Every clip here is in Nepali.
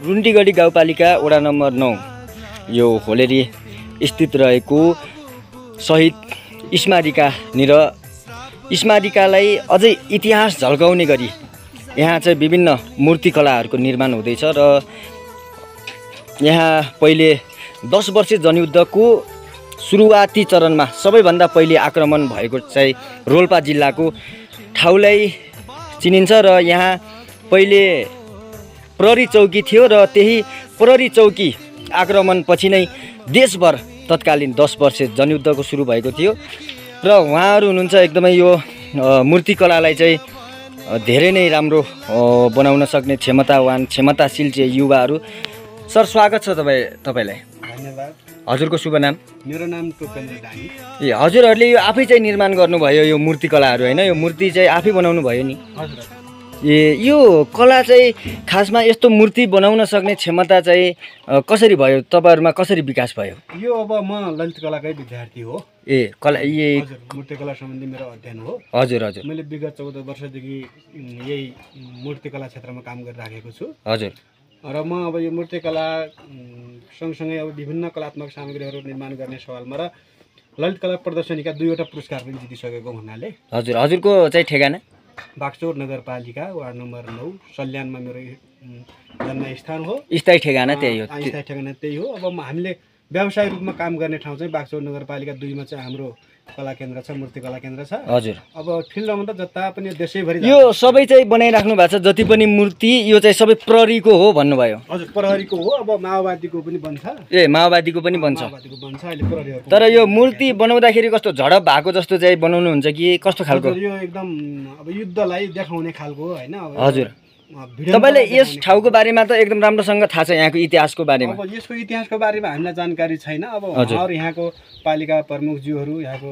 रुन्टीगढी गाउँपालिका वडा नम्बर 9 यो होलेरी स्थित रहेको शहीद स्मारिकानिर स्मारिकालाई अझै इतिहास झल्काउने गरी यहाँ चाहिँ विभिन्न मूर्तिकलाहरूको निर्माण हुँदैछ र यहाँ पहिले 10 वर्षे जनयुद्धको सुरुवाती चरणमा सबैभन्दा पहिले आक्रमण भएको चाहिँ रोल्पा जिल्लाको ठाउँलाई चिनिन्छ र यहाँ पहिले प्रहरी चौकी थियो र त्यही प्रहरी चौकी आक्रमणपछि नै देशभर तत्कालीन 10 वर्षे जनयुद्धको सुरु भएको थियो र उहाँहरू हुनुहुन्छ एकदमै यो मूर्तिकलालाई चाहिँ धेरै नै राम्रो बनाउन सक्ने क्षमताशील चाहिँ युवाहरू। सर स्वागत छ तपाईलाई। धन्यवाद। हजुरको शुभ नाम? मेरो नाम टोपेन्द्र दानी। ए हजुरहरूले यो आफै चाहिँ निर्माण गर्नुभयो यो मूर्तिकलाहरू हैन? यो मूर्ति चाहिँ आफै बनाउनु भयो नि? हजुर। ए यो कला चाहिँ खासमा यस्तो मूर्ति बनाउन सक्ने क्षमता चाहिँ कसरी भयो? तपाईहरुमा कसरी विकास भयो? यो अब म ललित कलाकै विद्यार्थी हो। ए कला हजुर, मूर्तिकला सम्बन्धी मेरो अध्ययन हो। हजुर हजुर। मैले विगत 14 वर्षदेखि यही मूर्तिकला क्षेत्रमा काम गरिराखेको छु। हजुर। र म अब यो मूर्तिकला सँगसँगै अब विभिन्न कलात्मक सामग्रीहरू निर्माण गर्ने सवालमा र ललित कला प्रदर्शनीका 2वटा पुरस्कार पनि जितिसकेको हुनाले। हजुर। हजुरको चाहिँ ठेगाना? बागचौर नगरपालिका वार्ड नम्बर 9 सल्यानमा मेरो जन्मस्थान हो। स्थायी ठेगाना त्यही हो? स्थायी ठेगाना त्यही हो। अब हामीले व्यवसाय रूपमा काम गर्ने ठाउँ चाहिँ बागचौर नगरपालिका 2 मा चाहिँ हाम्रो कला केन्द्र छ, मूर्ति कला केन्द्र छ। हजुर। अब फिल्डमा त जता पनि देशैभरि यो सबै चाहिँ बनाइराख्नु भएको छ जति पनि मूर्ति यो चाहिँ सबै प्रहरीको हो भन्नुभयो? हजुर, प्रहरीको हो। अब माओवादीको पनि बन्छ। ए माओवादीको पनि बन्छ? माओवादीको बन्छ अहिले प्रहरीहरुको। तर यो मूर्ति बनाउँदाखेरि कस्तो झडप भएको जस्तो चाहिँ बनाउनु हुन्छ कि कस्तो खालको? यो एकदम अब युद्धलाई देखाउने खालको हैन? हजुर। तपाईले यस ठाउँको बारेमा त एकदम राम्रोसँग थाहा छ, यहाँको इतिहासको बारेमा? अब यसको इतिहासको बारेमा हामीलाई जानकारी छैन। अब उहाँहरु यहाँको पालिका प्रमुखज्यूहरु यहाँको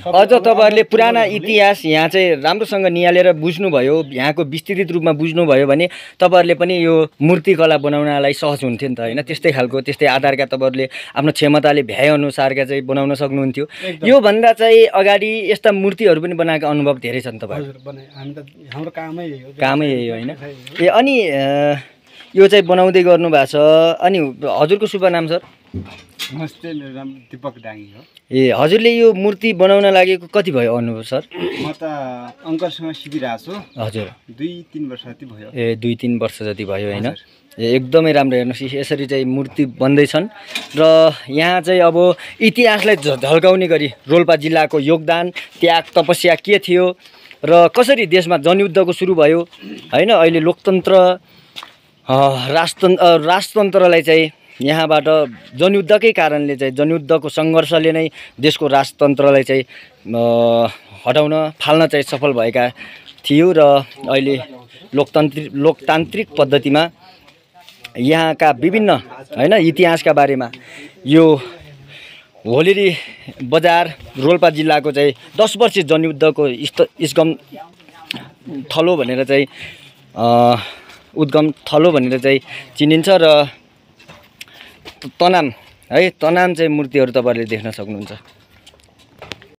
अझ तपाईहरुले पुराना इतिहास यहाँ चाहिँ राम्रोसँग निहालेर बुझ्नुभयो, यहाँको विस्तृत रूपमा बुझ्नुभयो भने तपाईहरुले पनि यो मूर्तिकला बनाउनलाई सहज हुन्थ्यो नि त हैन? त्यस्तै खालको त्यस्तै आधारका तपाईहरुले आफ्नो क्षमताले भ्याए अनुसारका चाहिँ बनाउन सक्नुहुन्थ्यो। यो भन्दा चाहिँ अगाडि यस्ता मूर्तिहरु पनि बनाएको अनुभव धेरै छन् तपाईहरु? हजुर, बनाए। हामी त हाम्रो कामै यही हो। कामै यही हो हैन? ए अनि यो चाहिँ बनाउँदै गर्नु भएको छ। अनि हजुरको शुभ नाम सर? नमस्ते, मेरो नाम दीपक डाङ्गी हो। ए हजुरले यो मूर्ति बनाउन लागेको कति भयो अनुभव सर? म त अङ्कलसँग सिकिरहेको छु। हजुर। 2-3 वर्ष जति भयो। ए 2-3 वर्ष जति भयो हैन? एकदमै राम्रो। हेर्नुहोस् यसरी चाहिँ मूर्ति बन्दैछन् र यहाँ चाहिँ अब इतिहासलाई झल्काउने गरी रोल्पा जिल्लाको योगदान, त्याग, तपस्या के थियो र कसरी देशमा जनयुद्धको सुरु भयो हैन? अहिले लोकतन्त्र राजतन्त्रलाई चाहिँ यहाँबाट जनयुद्धकै कारणले चाहिँ जनयुद्धको सङ्घर्षले नै देशको राजतन्त्रलाई चाहिँ हटाउन फाल्न चाहिँ सफल भएका थियो र अहिले लोकतान्त्रिक पद्धतिमा यहाँका विभिन्न हैन इतिहासका बारेमा यो होलेरी बजार रोल्पा जिल्लाको चाहिँ 10 वर्षे जनयुद्धको इस्गम थलो भनेर चाहिँ उद्गम थलो भनेर चाहिँ चिनिन्छ र तनाम है तनाम चाहिँ मूर्तिहरू तपाईहरुले देख्न सक्नुहुन्छ।